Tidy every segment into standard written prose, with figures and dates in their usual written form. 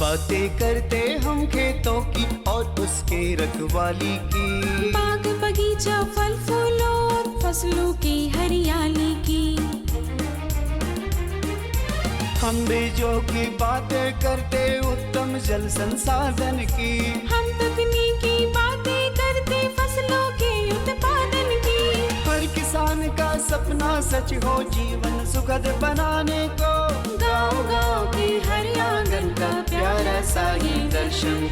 बातें करते हम खेतों की और उसके रखवाली की, बाग बगीचा फल फूलों और फसलों की हरियाली की। हम बीजों की बातें करते उत्तम जल संसाधन की, हम तकनीकी बातें करते फसलों के उत्पादन की। हर किसान का सपना सच हो जीवन सुखद बनाने को, गाँव-गाँव के हर आंगन का प्यारा सा ये दर्शन।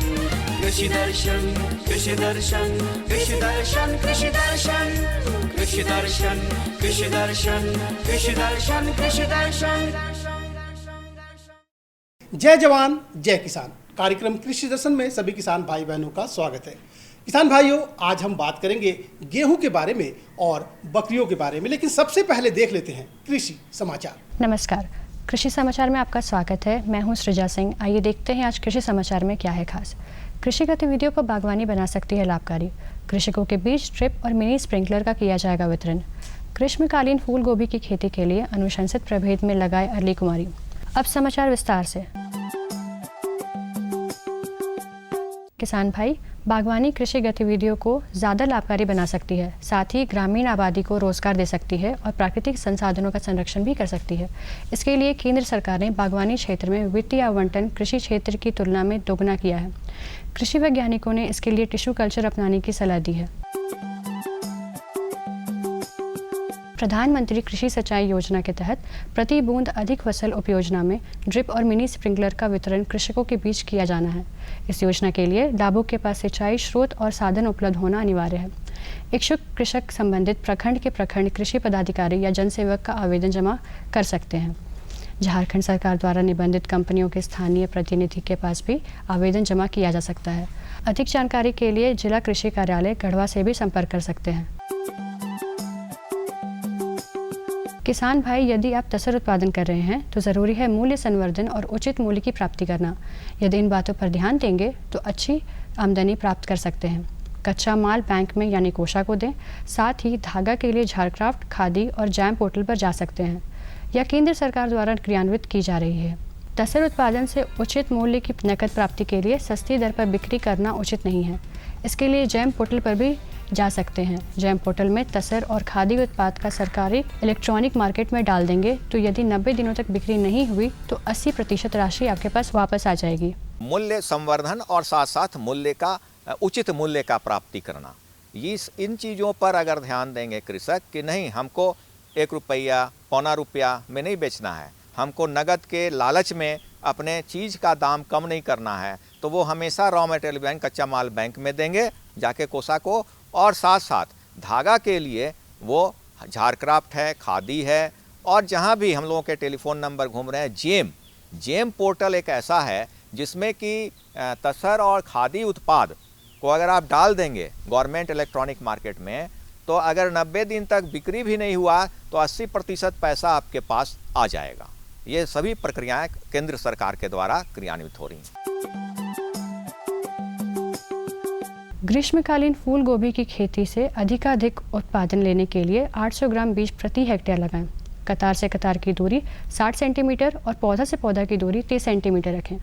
कृषि दर्शन, कृषि दर्शन, कृषि दर्शन, कृषि दर्शन, कृषि दर्शन, कृषि दर्शन, कृषि दर्शन, कृषि दर्शन। जय जवान जय किसान कार्यक्रम कृषि दर्शन में सभी किसान भाई बहनों का स्वागत है। किसान भाइयों, आज हम बात करेंगे गेहूं के बारे में और बकरियों के बारे में, लेकिन सबसे पहले देख लेते हैं कृषि समाचार। नमस्कार, कृषि समाचार में आपका स्वागत है। मैं हूं सृजा सिंह। आइए देखते हैं आज कृषि समाचार में क्या है खास। कृषि गतिविधियों को बागवानी बना सकती है लाभकारी। कृषकों के बीच ड्रिप और मिनी स्प्रिंकलर का किया जाएगा वितरण। ग्रीष्मकालीन फूल गोभी की खेती के लिए अनुशंसित प्रभेद में लगाए अर्ली कुमारी। अब समाचार विस्तार से। किसान भाई, बागवानी कृषि गतिविधियों को ज़्यादा लाभकारी बना सकती है, साथ ही ग्रामीण आबादी को रोजगार दे सकती है और प्राकृतिक संसाधनों का संरक्षण भी कर सकती है। इसके लिए केंद्र सरकार ने बागवानी क्षेत्र में वित्तीय आवंटन कृषि क्षेत्र की तुलना में दोगुना किया है। कृषि वैज्ञानिकों ने इसके लिए टिश्यू कल्चर अपनाने की सलाह दी है। प्रधानमंत्री कृषि सिंचाई योजना के तहत प्रति बूंद अधिक फसल उपयोजना में ड्रिप और मिनी स्प्रिंकलर का वितरण कृषकों के बीच किया जाना है। इस योजना के लिए लाभुक के पास सिंचाई स्रोत और साधन उपलब्ध होना अनिवार्य है। इच्छुक कृषक संबंधित प्रखंड के प्रखंड कृषि पदाधिकारी या जनसेवक का आवेदन जमा कर सकते हैं। झारखंड सरकार द्वारा निबंधित कंपनियों के स्थानीय प्रतिनिधि के पास भी आवेदन जमा किया जा सकता है। अधिक जानकारी के लिए जिला कृषि कार्यालय गढ़वा से भी संपर्क कर सकते हैं। किसान भाई, यदि आप तसर उत्पादन कर रहे हैं तो ज़रूरी है मूल्य संवर्धन और उचित मूल्य की प्राप्ति करना। यदि इन बातों पर ध्यान देंगे तो अच्छी आमदनी प्राप्त कर सकते हैं। कच्चा माल बैंक में यानी कोषा को दें। साथ ही धागा के लिए झारक्राफ्ट, खादी और जैम पोर्टल पर जा सकते हैं या केंद्र सरकार द्वारा क्रियान्वित की जा रही है। तसर उत्पादन से उचित मूल्य की नकद प्राप्ति के लिए सस्ती दर पर बिक्री करना उचित नहीं है। इसके लिए जैम पोर्टल पर भी जा सकते हैं। जैम पोर्टल में तसर और खादी उत्पाद का सरकारी इलेक्ट्रॉनिक मार्केट में डाल देंगे तो यदि 90 दिनों तक बिक्री नहीं हुई तो 80% राशि आपके पास वापस आ जाएगी। मूल्य संवर्धन और साथ साथ मूल्य का उचित मूल्य का प्राप्ति करना, इन चीज़ों पर अगर ध्यान देंगे कृषक कि नहीं हमको 1 रुपया पौना रुपया में नहीं बेचना है, हमको नगद के लालच में अपने चीज़ का दाम कम नहीं करना है, तो वो हमेशा रॉ मटेरियल बैंक, कच्चा माल बैंक में देंगे जाके कोषा को। और साथ साथ धागा के लिए वो झारक्राफ्ट है, खादी है, और जहाँ भी हम लोगों के टेलीफोन नंबर घूम रहे हैं, जेम पोर्टल एक ऐसा है जिसमें कि तसर और खादी उत्पाद को अगर आप डाल देंगे गवर्नमेंट इलेक्ट्रॉनिक मार्केट में, तो अगर 90 दिन तक बिक्री भी नहीं हुआ तो 80% पैसा आपके पास आ जाएगा। ये सभी प्रक्रियाएं केंद्र सरकार के द्वारा क्रियान्वित हो रही हैं। ग्रीष्मकालीन फूल गोभी की खेती से अधिकाधिक उत्पादन लेने के लिए 800 ग्राम बीज प्रति हेक्टेयर लगाएं। कतार से कतार की दूरी 60 सेंटीमीटर और पौधा से पौधा की दूरी 30 सेंटीमीटर रखें।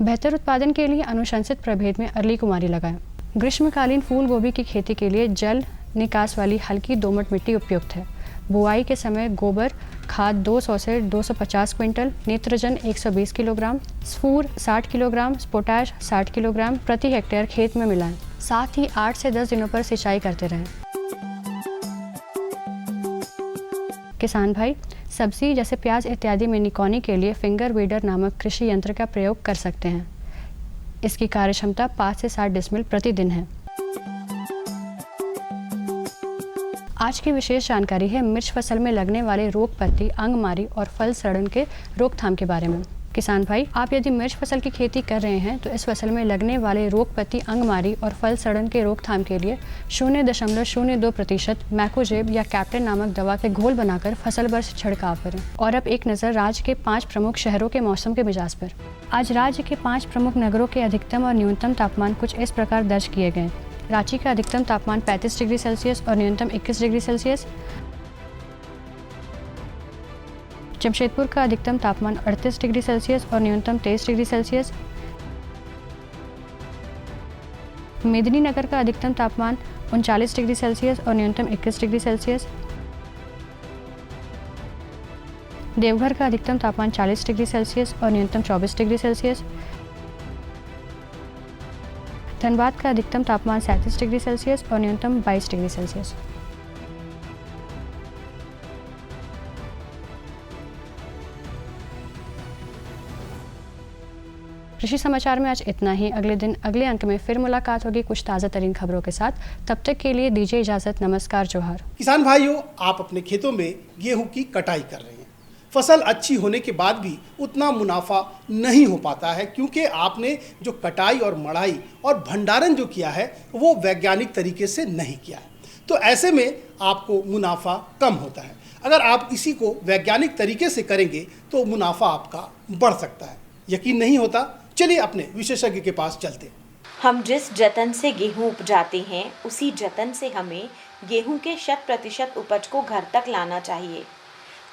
बेहतर उत्पादन के लिए अनुशंसित प्रभेद में अर्ली कुमारी लगाएं। ग्रीष्मकालीन फूल गोभी की खेती के लिए जल निकास वाली हल्की दोमट मिट्टी उपयुक्त है। बुआई के समय गोबर खाद 200 से 250 क्विंटल, नेत्रजन 120 किलोग्राम, स्फूर 60 किलोग्राम, पोटाश 60 किलोग्राम प्रति हेक्टेयर खेत में मिलाएं। साथ ही 8 से 10 दिनों पर सिंचाई करते रहें। किसान भाई, सब्जी जैसे प्याज इत्यादि में निकौनी के लिए फिंगर वीडर नामक कृषि यंत्र का प्रयोग कर सकते हैं। इसकी कार्यक्षमता 5 से 7 डिसमिल प्रतिदिन है। आज की विशेष जानकारी है मिर्च फसल में लगने वाले रोग पत्ती, अंगमारी और फल सड़न के रोकथाम के बारे में। किसान भाई, आप यदि मिर्च फसल की खेती कर रहे हैं तो इस फसल में लगने वाले रोग पत्ती, अंगमारी और फल सड़न के रोकथाम के लिए 0.02% मैकोजेब या कैप्टन नामक दवा के घोल बनाकर फसल पर छिड़काव करें। और अब एक नज़र राज्य के 5 प्रमुख शहरों के मौसम के मिजाज पर। आज राज्य के 5 प्रमुख नगरों के अधिकतम और न्यूनतम तापमान कुछ इस प्रकार दर्ज किए गए। रांची का अधिकतम तापमान 35 डिग्री सेल्सियस और न्यूनतम 21 डिग्री सेल्सियस। जमशेदपुर का अधिकतम तापमान 38 डिग्री सेल्सियस और न्यूनतम 23 डिग्री सेल्सियस। मेदिनीनगर का अधिकतम तापमान 39 डिग्री सेल्सियस और न्यूनतम 21 डिग्री सेल्सियस। देवघर का अधिकतम तापमान 40 डिग्री सेल्सियस और न्यूनतम 24 डिग्री सेल्सियस। धनबाद का अधिकतम तापमान 37 डिग्री सेल्सियस और न्यूनतम 22 डिग्री सेल्सियस। कृषि समाचार में आज इतना ही। अगले दिन अगले अंक में फिर मुलाकात होगी कुछ ताज़ा तरीन खबरों के साथ। तब तक के लिए दीजिए इजाज़त। नमस्कार, जोहार। किसान भाइयों, आप अपने खेतों में गेहूं की कटाई कर रहे हैं। फसल अच्छी होने के बाद भी उतना मुनाफा नहीं हो पाता है, क्योंकि आपने जो कटाई और मढ़ाई और भंडारण जो किया है वो वैज्ञानिक तरीके से नहीं किया है। तो ऐसे में आपको मुनाफा कम होता है। अगर आप इसी को वैज्ञानिक तरीके से करेंगे तो मुनाफा आपका बढ़ सकता है। यकीन नहीं होता? चलिए अपने विशेषज्ञ के पास चलते हैं। हम जिस जतन से गेहूं उपजाते हैं उसी जतन से हमें गेहूं के 100% उपज को घर तक लाना चाहिए।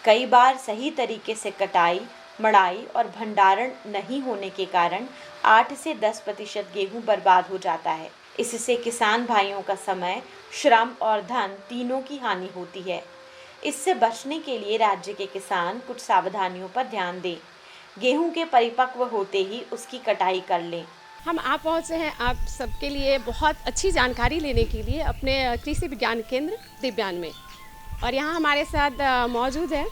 कई बार सही तरीके से कटाई, मड़ाई और भंडारण नहीं होने के कारण 8 से 10% गेहूं बर्बाद हो जाता है। इससे किसान भाइयों का समय, श्रम और धन तीनों की हानि होती है। इससे बचने के लिए राज्य के किसान कुछ सावधानियों पर ध्यान दें। गेहूं के परिपक्व होते ही उसकी कटाई कर लें। हम आप पहुँचे हैं आप सबके लिए बहुत अच्छी जानकारी लेने के लिए अपने कृषि विज्ञान केंद्र दिव्यान में। और यहाँ हमारे साथ मौजूद है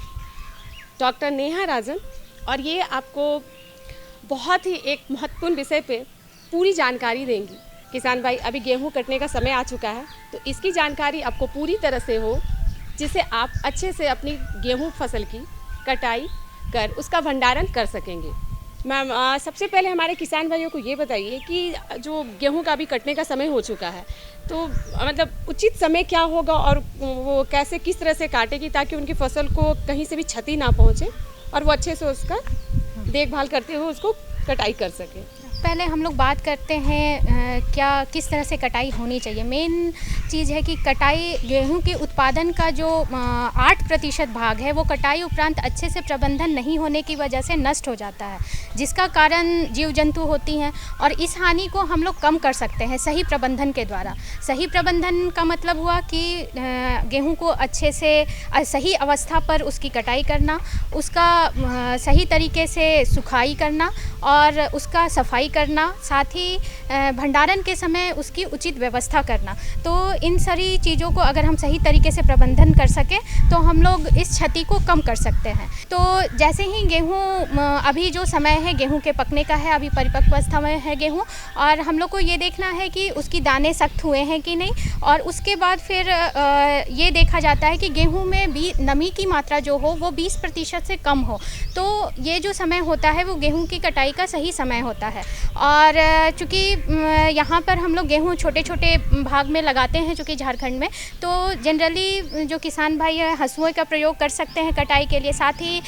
डॉक्टर नेहा राजन, और ये आपको बहुत ही एक महत्वपूर्ण विषय पे पूरी जानकारी देंगी। किसान भाई, अभी गेहूं कटने का समय आ चुका है, तो इसकी जानकारी आपको पूरी तरह से हो, जिससे आप अच्छे से अपनी गेहूं फसल की कटाई कर उसका भंडारण कर सकेंगे। मैम, सबसे पहले हमारे किसान भाइयों को ये बताइए कि जो गेहूं का अभी कटने का समय हो चुका है, तो मतलब उचित समय क्या होगा और वो कैसे किस तरह से काटेगी ताकि उनकी फसल को कहीं से भी क्षति ना पहुंचे और वो अच्छे से उसका देखभाल करते हुए उसको कटाई कर सके। पहले हम लोग बात करते हैं किस तरह से कटाई होनी चाहिए। मेन चीज़ है कि कटाई, गेहूं के उत्पादन का जो 8% भाग है वो कटाई उपरांत अच्छे से प्रबंधन नहीं होने की वजह से नष्ट हो जाता है, जिसका कारण जीव जंतु होती हैं। और इस हानि को हम लोग कम कर सकते हैं सही प्रबंधन के द्वारा। सही प्रबंधन का मतलब हुआ कि गेहूं को अच्छे से सही अवस्था पर उसकी कटाई करना, उसका सही तरीके से सुखाई करना और उसका सफाई करना, साथ ही भंडारण के समय उसकी उचित व्यवस्था करना। तो इन सारी चीज़ों को अगर हम सही तरीके से प्रबंधन कर सकें तो हम लोग इस क्षति को कम कर सकते हैं। तो जैसे ही गेहूं, अभी जो समय है गेहूं के पकने का है, अभी परिपक्व अवस्था में है गेहूं, और हम लोग को ये देखना है कि उसकी दाने सख्त हुए हैं कि नहीं। और उसके बाद फिर ये देखा जाता है कि गेहूं में भी नमी की मात्रा जो हो वो 20% से कम हो। तो ये जो समय होता है वो गेहूं की कटाई का सही समय होता है। और चूँकि यहाँ पर हम लोग गेहूँ छोटे छोटे भाग में लगाते हैं, चूँकि झारखंड में, तो जनरली जो किसान भाई है हंसुओं का प्रयोग कर सकते हैं कटाई के लिए। साथ ही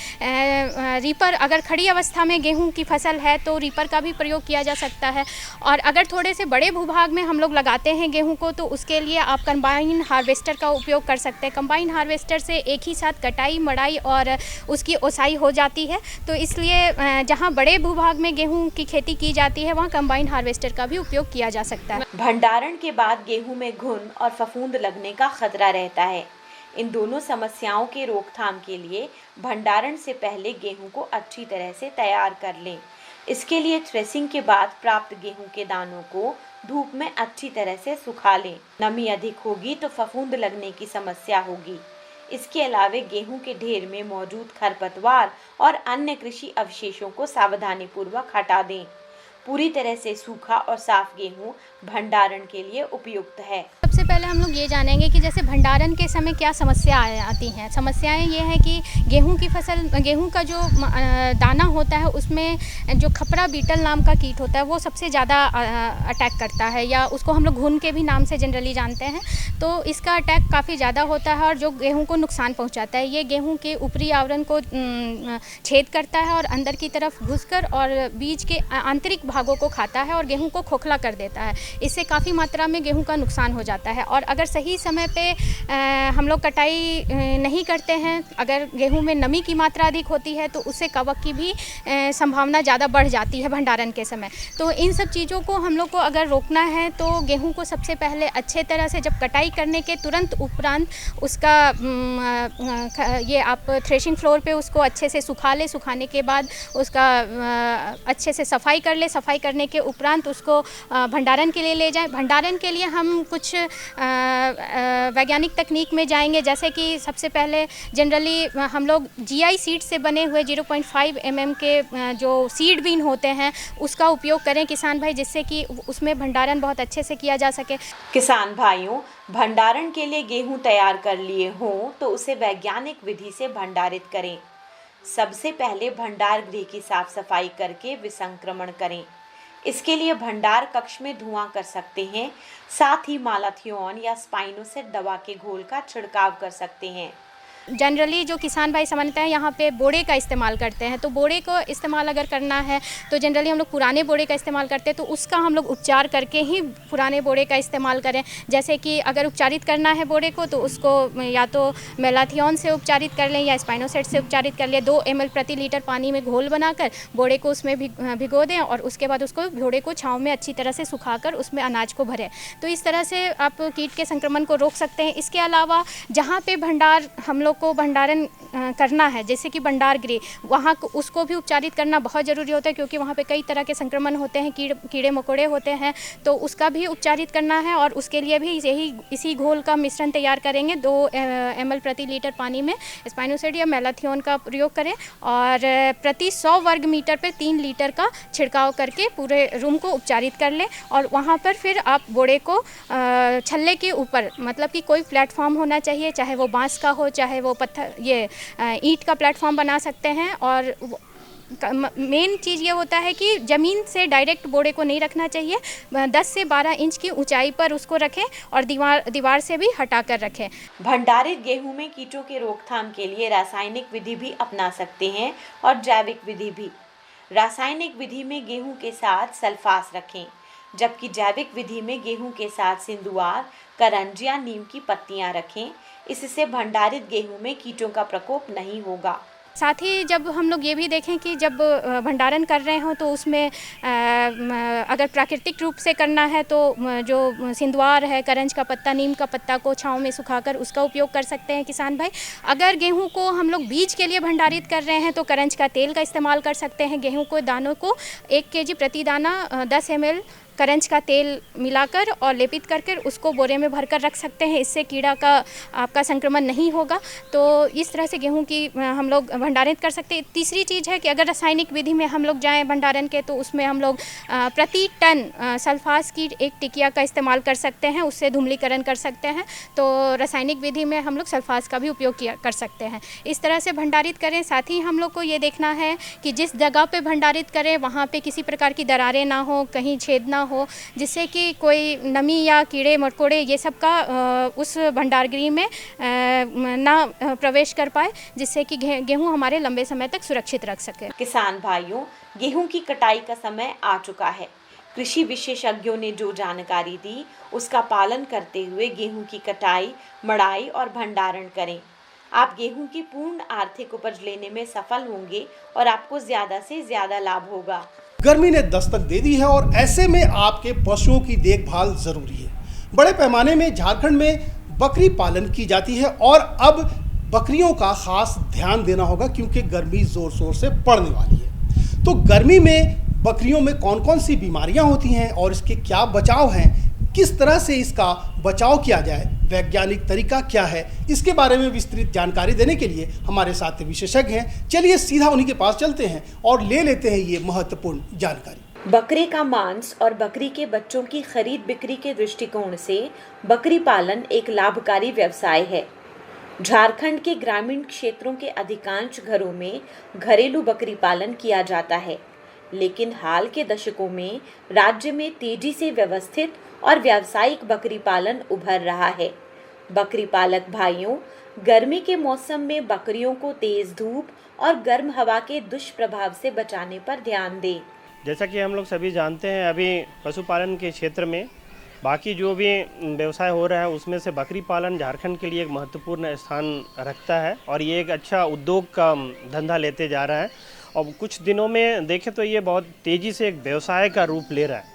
रीपर, अगर खड़ी अवस्था में गेहूँ की फसल है तो रीपर का भी प्रयोग किया जा सकता है। और अगर थोड़े से बड़े भूभाग में हम लोग लगाते हैं गेहूँ को तो उसके लिए आप कंबाइन हार्वेस्टर का उपयोग कर सकते हैं। कंबाइन हार्वेस्टर से एक ही साथ कटाई, मड़ाई और उसकी ओसाई हो जाती है। तो इसलिए जहाँ बड़े भूभाग में गेहूँ की खेती की जाती है वहाँ कंबाइन हार्वेस्टर का भी उपयोग किया जा सकता है। भंडारण के बाद गेहूं में घुन और फफूंद लगने का खतरा रहता है। इन दोनों समस्याओं के रोकथाम के लिए भंडारण से पहले गेहूं को अच्छी तरह से तैयार कर लें। इसके लिए थ्रेसिंग के बाद प्राप्त गेहूं के दानों को धूप में अच्छी तरह से सुखा लें। नमी अधिक होगी तो फफूंद लगने की समस्या होगी। इसके अलावा गेहूं के ढेर में मौजूद खरपतवार और अन्य कृषि अवशेषों को सावधानीपूर्वक हटा दें। पूरी तरह से सूखा और साफ गेहूं भंडारण के लिए उपयुक्त है। सबसे पहले हम लोग ये जानेंगे कि जैसे भंडारण के समय क्या समस्याएं आती हैं। समस्याएं ये हैं कि गेहूं की फसल, गेहूं का जो दाना होता है उसमें जो खपरा बीटल नाम का कीट होता है वो सबसे ज़्यादा अटैक करता है, या उसको हम लोग घुन के भी नाम से जनरली जानते हैं। तो इसका अटैक काफ़ी ज़्यादा होता है और जो गेहूँ को नुकसान पहुँचाता है। ये गेहूँ के ऊपरी आवरण को छेद करता है और अंदर की तरफ घुसकर और बीज के आंतरिक भागों को खाता है और गेहूं को खोखला कर देता है। इससे काफ़ी मात्रा में गेहूं का नुकसान हो जाता है। और अगर सही समय पे हम लोग कटाई नहीं करते हैं, अगर गेहूं में नमी की मात्रा अधिक होती है तो उससे कवक की भी संभावना ज़्यादा बढ़ जाती है भंडारण के समय। तो इन सब चीज़ों को हम लोग को अगर रोकना है तो गेहूं को सबसे पहले अच्छे तरह से जब कटाई करने के तुरंत उपरांत उसका ये आप थ्रेशिंग फ्लोर पे उसको अच्छे से सुखा ले। सुखाने के बाद उसका अच्छे से सफाई कर ले। सफाई करने के उपरांत उसको भंडारण के लिए ले जाएं। भंडारण के लिए हम कुछ वैज्ञानिक तकनीक में जाएंगे, जैसे कि सबसे पहले जनरली हम लोग GI सीड से बने हुए 0.5 mm के जो सीड बीन होते हैं उसका उपयोग करें किसान भाई, जिससे कि उसमें भंडारण बहुत अच्छे से किया जा सके। किसान भाइयों, भंडारण के लिए गेहूं तैयार कर लिए हों तो उसे वैज्ञानिक विधि से भंडारित करें। सबसे पहले भंडार गृह की साफ सफाई करके विसंक्रमण करें। इसके लिए भंडार कक्ष में धुआं कर सकते हैं। साथ ही मालाथियोन या स्पाइनोसेट दवा के घोल का छिड़काव कर सकते हैं। जनरली जो किसान भाई सामान्यतः यहाँ पे बोड़े का इस्तेमाल करते हैं, तो बोड़े को इस्तेमाल अगर करना है तो जनरली हम लोग पुराने बोड़े का इस्तेमाल करते हैं, तो उसका हम लोग उपचार करके ही पुराने बोड़े का इस्तेमाल करें। जैसे कि अगर उपचारित करना है बोड़े को तो उसको या तो मेलाथियोन से उपचारित कर लें या स्पाइनोसेट से उपचारित कर लें। 2 ml प्रति लीटर पानी में घोल बनाकर बोड़े को उसमें भिगो दें और उसके बाद उसको बोड़े को छाँव में अच्छी तरह से सुखाकर उसमें अनाज को भरें। तो इस तरह से आप कीट के संक्रमण को रोक सकते हैं। इसके अलावा जहाँ पे भंडार हम लोग को भंडारण करना है, जैसे कि भंडार गृह, वहाँ उसको भी उपचारित करना बहुत ज़रूरी होता है, क्योंकि वहाँ पे कई तरह के संक्रमण होते हैं, कीड़े मकोड़े होते हैं, तो उसका भी उपचारित करना है। और उसके लिए भी इसी घोल का मिश्रण तैयार करेंगे। 2 ml प्रति लीटर पानी में स्पाइनोसेट या मेलाथियोन का प्रयोग करें और प्रति 100 वर्ग मीटर पर 3 लीटर का छिड़काव करके पूरे रूम को उपचारित कर लें। और वहाँ पर फिर आप बोड़े को छल्ले के ऊपर, मतलब कि कोई प्लेटफॉर्म होना चाहिए, चाहे वो बांस का हो चाहे वो पत्थर ये ईंट का प्लेटफॉर्म बना सकते हैं। और मेन चीज़ ये होता है कि ज़मीन से डायरेक्ट बोड़े को नहीं रखना चाहिए, 10 से 12 इंच की ऊंचाई पर उसको रखें और दीवार से भी हटा कर रखें। भंडारित गेहूं में कीटों के रोकथाम के लिए रासायनिक विधि भी अपना सकते हैं और जैविक विधि भी। रासायनिक विधि में गेहूं के साथ सल्फास रखें, जबकि जैविक विधि में गेहूं के साथ सिंदुआर, करंज या नीम की पत्तियां रखें। इससे भंडारित गेहूं में कीटों का प्रकोप नहीं होगा। साथ ही जब हम लोग ये भी देखें कि जब भंडारण कर रहे हों तो उसमें अगर प्राकृतिक रूप से करना है तो जो सिंदुआर है, करंज का पत्ता, नीम का पत्ता को छाँव में सुखाकर उसका उपयोग कर सकते हैं किसान भाई। अगर गेहूं को हम लोग बीज के लिए भंडारित कर रहे हैं तो करंज का तेल का इस्तेमाल कर सकते हैं। गेहूं को दानों को 1 kg प्रति दाना 10 ml करंज का तेल मिलाकर और लेपित करके उसको बोरे में भरकर रख सकते हैं। इससे कीड़ा का आपका संक्रमण नहीं होगा। तो इस तरह से गेहूं की हम लोग भंडारित कर सकते हैं। तीसरी चीज़ है कि अगर रासायनिक विधि में हम लोग जाएं भंडारण के, तो उसमें हम लोग प्रति टन सल्फास की 1 टिकिया का इस्तेमाल कर सकते हैं, उससे धूम्रीकरण कर सकते हैं। तो रासायनिक विधि में हम लोग सल्फास का भी उपयोग कर सकते हैं। इस तरह से भंडारित करें। साथ ही हम लोग को ये देखना है कि जिस जगह पर भंडारित करें वहाँ पर किसी प्रकार की दरारें ना हो, कहीं छेद ना हो, जिससे कि कोई नमी या कीड़े मकोड़े ये सब का उस भंडार गृह में ना प्रवेश कर पाए, जिससे कि गेहूं हमारे लंबे समय तक सुरक्षित रख सके। किसान भाइयों, गेहूं की कटाई का समय आ चुका है। कृषि विशेषज्ञों ने जो जानकारी दी उसका पालन करते हुए गेहूं की कटाई, मड़ाई और भंडारण करें। आप गेहूं की पूर्ण आर्थिक उपज लेने में सफल होंगे और आपको ज़्यादा से ज़्यादा लाभ होगा। गर्मी ने दस्तक दे दी है और ऐसे में आपके पशुओं की देखभाल जरूरी है। बड़े पैमाने में झारखंड में बकरी पालन की जाती है और अब बकरियों का खास ध्यान देना होगा, क्योंकि गर्मी जोर शोर से पड़ने वाली है। तो गर्मी में बकरियों में कौन कौन सी बीमारियां होती हैं और इसके क्या बचाव हैं, किस तरह से इसका बचाव किया जाए, वैज्ञानिक तरीका क्या है, इसके बारे में विस्तृत जानकारी देने के लिए हमारे साथ विशेषज्ञ हैं। चलिए सीधा उन्हीं के पास चलते हैं और ले लेते हैं ये महत्वपूर्ण जानकारी। बकरे का मांस और बकरी के बच्चों की खरीद बिक्री के दृष्टिकोण से बकरी पालन एक लाभकारी व्यवसाय है। झारखंड के ग्रामीण क्षेत्रों के अधिकांश घरों में घरेलू बकरी पालन किया जाता है, लेकिन हाल के दशकों में राज्य में तेजी से व्यवस्थित और व्यावसायिक बकरी पालन उभर रहा है। बकरी पालक भाइयों, गर्मी के मौसम में बकरियों को तेज धूप और गर्म हवा के दुष्प्रभाव से बचाने पर ध्यान दें। जैसा कि हम लोग सभी जानते हैं, अभी पशुपालन के क्षेत्र में बाकी जो भी व्यवसाय हो रहा है उसमें से बकरी पालन झारखंड के लिए एक महत्वपूर्ण स्थान रखता है और ये एक अच्छा उद्योग का धंधा लेते जा रहा है। और कुछ दिनों में देखें तो ये बहुत तेज़ी से एक व्यवसाय का रूप ले रहा है।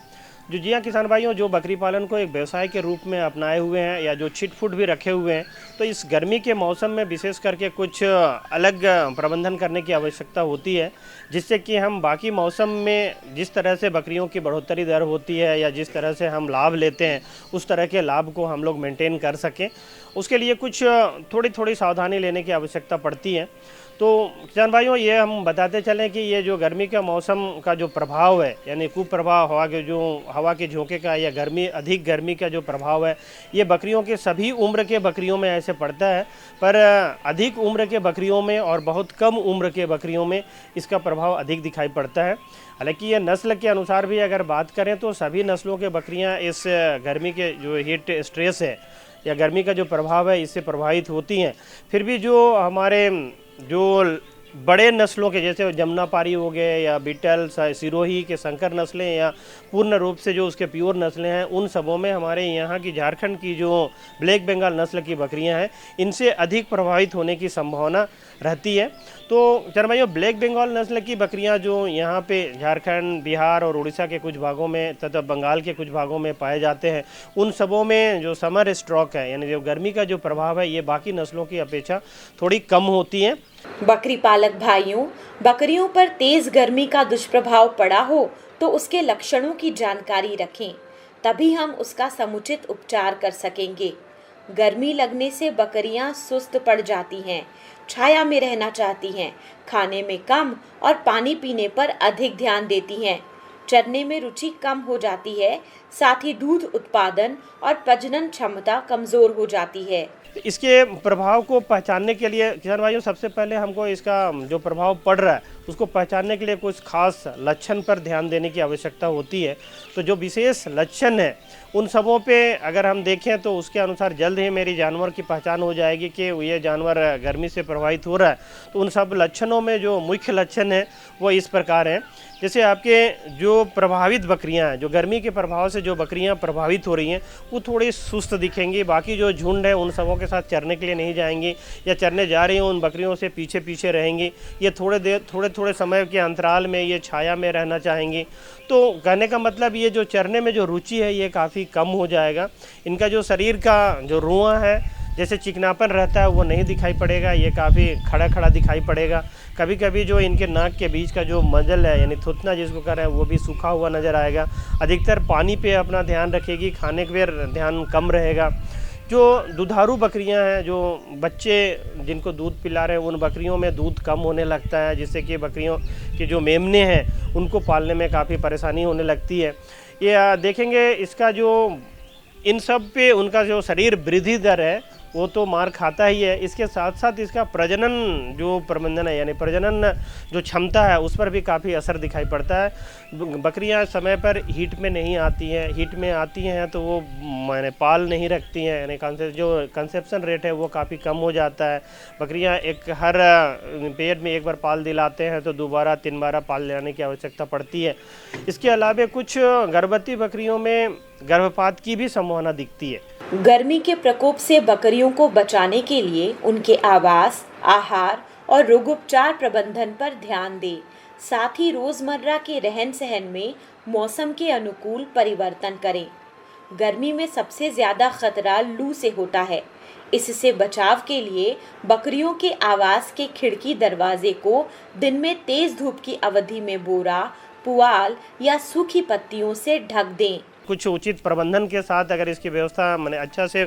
जी हाँ किसान भाइयों, जो बकरी पालन को एक व्यवसाय के रूप में अपनाए हुए हैं या जो छिटफुट भी रखे हुए हैं, तो इस गर्मी के मौसम में विशेष करके कुछ अलग प्रबंधन करने की आवश्यकता होती है, जिससे कि हम बाकी मौसम में जिस तरह से बकरियों की बढ़ोतरी दर होती है या जिस तरह से हम लाभ लेते हैं उस तरह के लाभ को हम लोग मेंटेन कर सकें। उसके लिए कुछ थोड़ी सावधानी लेने की आवश्यकता पड़ती है। तो किसान भाइयों, ये हम बताते चलें कि ये जो गर्मी का मौसम का जो प्रभाव है, यानी कुप्रभाव हवा के झोंके का या अधिक गर्मी का जो प्रभाव है, ये बकरियों के सभी उम्र के बकरियों में ऐसे पड़ता है, पर अधिक उम्र के बकरियों में और बहुत कम उम्र के बकरियों में इसका प्रभाव अधिक दिखाई पड़ता है। हालांकि ये नस्ल के अनुसार भी अगर बात करें तो सभी नस्लों के बकरियां इस गर्मी के जो हीट स्ट्रेस है या गर्मी का जो प्रभाव है इससे प्रभावित होती हैं। फिर भी जो हमारे जो बड़े नस्लों के जैसे जमुनापारी हो गए या बीटल, सिरोही के संकर नस्लें या पूर्ण रूप से जो उसके प्योर नस्लें हैं, उन सबों में हमारे यहाँ की झारखंड की जो ब्लैक बंगाल नस्ल की बकरियां हैं इनसे अधिक प्रभावित होने की संभावना रहती है। तो किसान भाइयों, ब्लैक बंगाल नस्ल की बकरियां जो यहाँ पे झारखंड, बिहार और उड़ीसा के कुछ भागों में तथा बंगाल के कुछ भागों में पाए जाते हैं, उन सबों में जो समर स्ट्रोक है यानी जो गर्मी का जो प्रभाव है ये बाकी नस्लों की अपेक्षा थोड़ी कम होती है। बकरी पालक भाइयों, बकरियों पर तेज गर्मी का दुष्प्रभाव पड़ा हो तो उसके लक्षणों की जानकारी रखें, तभी हम उसका समुचित उपचार कर सकेंगे। गर्मी लगने से बकरियां सुस्त पड़ जाती हैं, छाया में रहना चाहती हैं, खाने में कम और पानी पीने पर अधिक ध्यान देती हैं, चरने में रुचि कम हो जाती है, साथ ही दूध उत्पादन और प्रजनन क्षमता कमजोर हो जाती है। इसके प्रभाव को पहचानने के लिए किसान भाइयों, सबसे पहले हमको इसका जो प्रभाव पड़ रहा है उसको पहचानने के लिए कुछ खास लक्षण पर ध्यान देने की आवश्यकता होती है। तो जो विशेष लक्षण है उन सबों पे अगर हम देखें तो उसके अनुसार जल्द ही मेरी जानवर की पहचान हो जाएगी कि ये जानवर गर्मी से प्रभावित हो रहा है। तो उन सब लक्षणों में जो मुख्य लक्षण है वो इस प्रकार हैं। जैसे आपके जो प्रभावित बकरियां हैं, जो गर्मी के प्रभाव से जो बकरियां प्रभावित हो रही हैं, वो थोड़ी सुस्त दिखेंगी। बाकी जो झुंड है उन सबों के साथ चरने के लिए नहीं जाएंगी या चरने जा रही हैं उन बकरियों से पीछे रहेंगी। ये थोड़े समय के अंतराल में ये छाया में रहना चाहेंगी। तो कहने का मतलब ये जो चरने में जो रुचि है ये काफ़ी कम हो जाएगा। इनका जो शरीर का जो रुआं है, जैसे चिकनापन रहता है, वो नहीं दिखाई पड़ेगा, ये काफ़ी खड़ा दिखाई पड़ेगा। कभी कभी जो इनके नाक के बीच का जो मजल है यानी थुथना जिसको कह रहे हैं वो भी सूखा हुआ नज़र आएगा। अधिकतर पानी पे अपना ध्यान रखेगी, खाने पे ध्यान कम रहेगा। जो दुधारू बकरियां हैं, जो बच्चे जिनको दूध पिला रहे हैं, उन बकरियों में दूध कम होने लगता है, जिससे कि बकरियों के जो मेमने हैं उनको पालने में काफ़ी परेशानी होने लगती है। ये देखेंगे इसका जो इन सब पे उनका जो शरीर वृद्धि दर है वो तो मार खाता ही है, इसके साथ साथ इसका प्रजनन जो प्रबंधन है यानी प्रजनन जो क्षमता है उस पर भी काफ़ी असर दिखाई पड़ता है। बकरियां समय पर हीट में नहीं आती हैं, हीट में आती हैं तो वो माने पाल नहीं रखती हैं, यानी जो कंसेप्शन रेट है वो काफ़ी कम हो जाता है। बकरियां हर पीरियड में एक बार पाल दिलाते हैं तो 2-3 बार पाल दिलाने की आवश्यकता पड़ती है। इसके अलावा कुछ गर्भवती बकरियों में गर्भपात की भी संभावना दिखती है। गर्मी के प्रकोप से बकरियों को बचाने के लिए उनके आवास, आहार और रोगोपचार प्रबंधन पर ध्यान दें। साथ ही रोजमर्रा के रहन सहन में मौसम के अनुकूल परिवर्तन करें। गर्मी में सबसे ज़्यादा खतरा लू से होता है। इससे बचाव के लिए बकरियों के आवास के खिड़की दरवाजे को दिन में तेज धूप की अवधि में बोरा, पुआल या सूखी पत्तियों से ढक दें। कुछ उचित प्रबंधन के साथ अगर इसकी व्यवस्था माने अच्छा से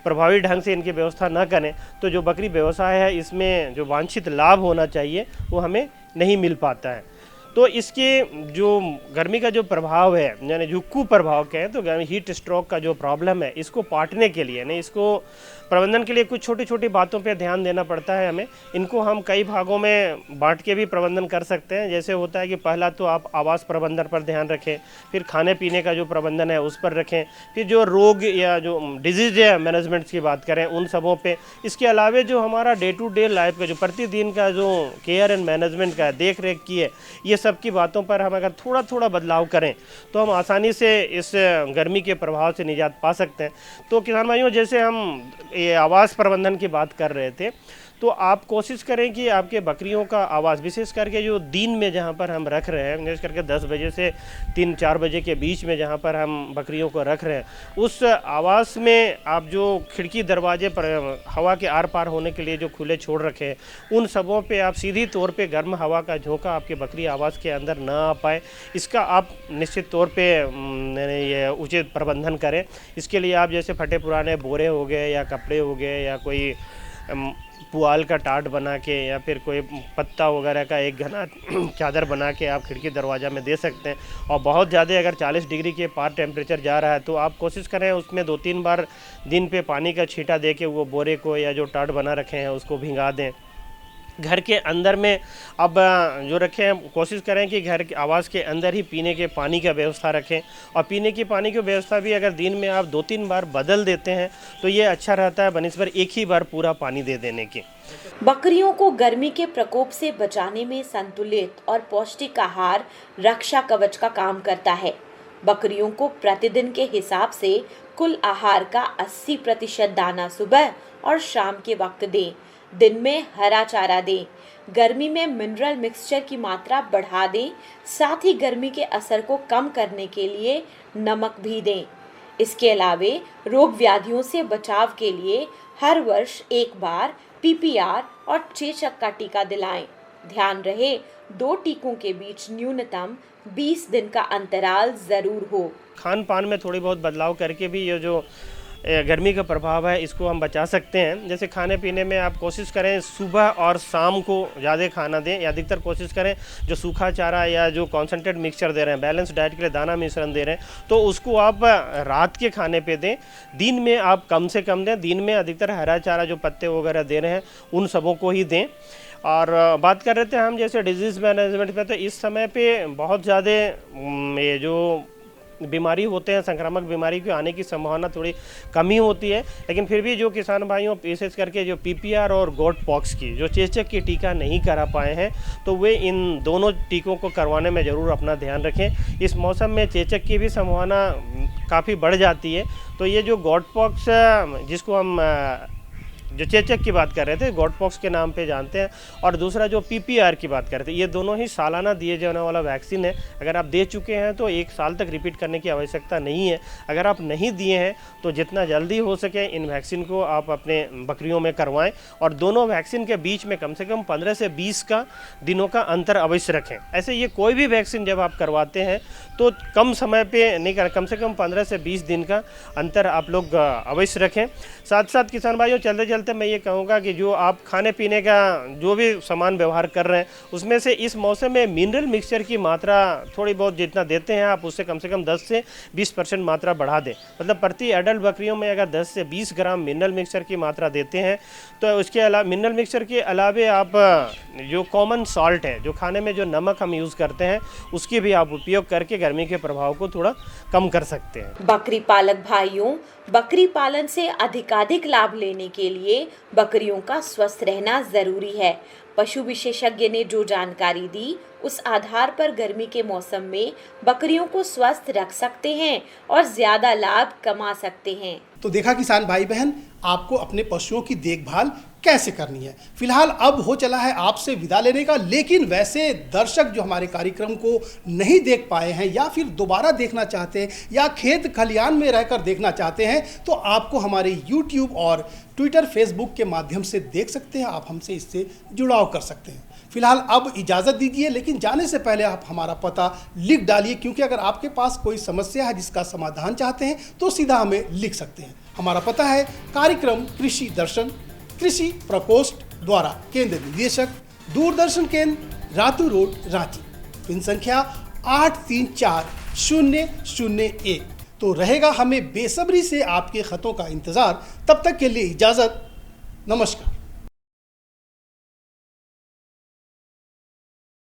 प्रभावी ढंग से इनकी व्यवस्था न करें तो जो बकरी व्यवसाय है इसमें जो वांछित लाभ होना चाहिए वो हमें नहीं मिल पाता है। तो इसके जो गर्मी का जो प्रभाव है यानी जो कुप्रभाव कहें तो हीट स्ट्रोक का जो प्रॉब्लम है इसको पाटने के लिए नहीं, इसको प्रबंधन के लिए कुछ छोटी छोटी बातों पे ध्यान देना पड़ता है हमें। इनको हम कई भागों में बांट के भी प्रबंधन कर सकते हैं। जैसे होता है कि पहला तो आप आवास प्रबंधन पर ध्यान रखें, फिर खाने पीने का जो प्रबंधन है उस पर रखें, फिर जो रोग या जो डिजीज है मैनेजमेंट की बात करें उन सबों पे। इसके अलावा जो हमारा डे टू डे लाइफ का जो प्रतिदिन का जो केयर एंड मैनेजमेंट का देख रेख की है ये सब की बातों पर हम अगर थोड़ा थोड़ा बदलाव करें तो हम आसानी से इस गर्मी के प्रभाव से निजात पा सकते हैं। तो किसान भाइयों, जैसे हम ये आवास प्रबंधन की बात कर रहे थे, तो आप कोशिश करें कि आपके बकरियों का आवास, विशेष करके जो दिन में जहाँ पर हम रख रहे हैं, विशेष करके 10 बजे से 3-4 बजे के बीच में जहाँ पर हम बकरियों को रख रहे हैं, उस आवास में आप जो खिड़की दरवाजे पर हवा के आर पार होने के लिए जो खुले छोड़ रखे हैं, उन सबों पे आप सीधी तौर पे गर्म हवा का झोंका आपके बकरी आवास के अंदर ना आ पाए, इसका आप निश्चित तौर पे ये उचित प्रबंधन करें। इसके लिए आप जैसे फटे पुराने बोरे हो गए या कपड़े हो गए या कोई पुआल का टाट बना के या फिर कोई पत्ता वगैरह का एक घना चादर बना के आप खिड़की दरवाज़ा में दे सकते हैं। और बहुत ज़्यादा अगर 40 डिग्री के पार टेम्परेचर जा रहा है तो आप कोशिश करें उसमें 2-3 बार दिन पे पानी का छींटा दे के वो बोरे को या जो टाट बना रखे हैं उसको भिंगा दें। घर के अंदर में अब जो रखें, कोशिश करें कि घर के आवास के अंदर ही पीने के पानी का व्यवस्था रखें, और पीने की पानी की व्यवस्था भी अगर दिन में आप 2-3 बार बदल देते हैं तो ये अच्छा रहता है बनिस्बत एक ही बार पूरा पानी दे देने के। बकरियों को गर्मी के प्रकोप से बचाने में संतुलित और पौष्टिक आहार रक्षा कवच का काम करता है। बकरियों को प्रतिदिन के हिसाब से कुल आहार का 80% दाना सुबह और शाम के वक्त दें। दिन में हरा चारा दें। गर्मी में मिनरल मिक्सचर की मात्रा बढ़ा दें। साथ ही गर्मी के असर को कम करने के लिए नमक भी दें। इसके अलावे रोग व्याधियों से बचाव के लिए हर वर्ष एक बार PPR और चेचक का टीका दिलाएं। ध्यान रहे 2 टीकों के बीच न्यूनतम 20 दिन का अंतराल जरूर हो। खान पान में थोड़ी बहुत बदलाव करके भी ये जो गर्मी का प्रभाव है इसको हम बचा सकते हैं। जैसे खाने पीने में आप कोशिश करें सुबह और शाम को ज़्यादा खाना दें, या अधिकतर कोशिश करें जो सूखा चारा या जो कॉन्सेंट्रेट मिक्सचर दे रहे हैं, बैलेंस डाइट के लिए दाना मिश्रण दे रहे हैं, तो उसको आप रात के खाने पे दें। दिन में आप कम से कम दें। दिन में अधिकतर हरा चारा जो पत्ते वगैरह दे रहे हैं उन सबों को ही दें। और बात कर रहे थे हम जैसे डिजीज़ मैनेजमेंट पे, तो इस समय पे बहुत ज़्यादा ये जो बीमारी होते हैं, संक्रामक बीमारी के आने की संभावना थोड़ी कमी होती है, लेकिन फिर भी जो किसान भाइयों विशेष करके जो PPR और गोट पॉक्स की जो चेचक की टीका नहीं करा पाए हैं तो वे इन दोनों टीकों को करवाने में ज़रूर अपना ध्यान रखें। इस मौसम में चेचक की भी संभावना काफ़ी बढ़ जाती है। तो ये जो गोट पॉक्स जिसको हम जो चेचक की बात कर रहे थे गोट पॉक्स के नाम पे जानते हैं, और दूसरा जो PPR की बात कर रहे थे, ये दोनों ही सालाना दिए जाने वाला वैक्सीन है। अगर आप दे चुके हैं तो 1 साल तक रिपीट करने की आवश्यकता नहीं है। अगर आप नहीं दिए हैं तो जितना जल्दी हो सके इन वैक्सीन को आप अपने बकरियों में करवाएं, और दोनों वैक्सीन के बीच में कम से कम 15 से 20 दिनों का अंतर अवश्य रखें। ऐसे ये कोई भी वैक्सीन जब आप करवाते हैं तो कम समय पे नहीं कर, कम से कम 15 से 20 दिन का अंतर आप लोग अवश्य रखें। साथ साथ किसान भाइयों, चलते चलते मैं ये कहूँगा कि जो आप खाने पीने का जो भी सामान व्यवहार कर रहे हैं उसमें से इस मौसम में मिनरल मिक्सचर की मात्रा थोड़ी बहुत जितना देते हैं आप उससे कम 10 से 20% मात्रा बढ़ा दें। मतलब प्रति एडल्ट बकरियों में अगर 10 से 20 ग्राम मिनरल मिक्सचर की मात्रा देते हैं तो उसके अलावा मिनरल मिक्सचर के अलावे आप जो कॉमन सॉल्ट है, जो खाने में जो नमक हम यूज़ करते हैं, उसकी भी आप उपयोग करके गर्मी के प्रभाव को थोड़ा कम कर सकते हैं। बकरी पालक भाइयों, बकरी पालन से अधिकाधिक लाभ लेने के लिए बकरियों का स्वस्थ रहना जरूरी है। पशु विशेषज्ञ ने जो जानकारी दी उस आधार पर गर्मी के मौसम में बकरियों को स्वस्थ रख सकते हैं और ज्यादा लाभ कमा सकते हैं। तो देखा किसान भाई बहन, आपको अपने पशुओं की देखभाल कैसे करनी है। फिलहाल अब हो चला है आपसे विदा लेने का, लेकिन वैसे दर्शक जो हमारे कार्यक्रम को नहीं देख पाए हैं या फिर दोबारा देखना चाहते हैं या खेत खलियान में रहकर देखना चाहते हैं तो आपको हमारे YouTube और Twitter, Facebook के माध्यम से देख सकते हैं। आप हमसे इससे जुड़ाव कर सकते हैं। फिलहाल अब इजाज़त दीजिए, लेकिन जाने से पहले आप हमारा पता लिख डालिए, क्योंकि अगर आपके पास कोई समस्या है जिसका समाधान चाहते हैं तो सीधा हमें लिख सकते हैं। हमारा पता है कार्यक्रम कृषि दर्शन, कृषि प्रकोष्ठ द्वारा केंद्र निदेशक, दूरदर्शन केंद्र, रातू रोड, रांची। पिन संख्या 834001। तो रहेगा हमें बेसब्री से आपके खतों का इंतज़ार। तब तक के लिए इजाज़त, नमस्कार।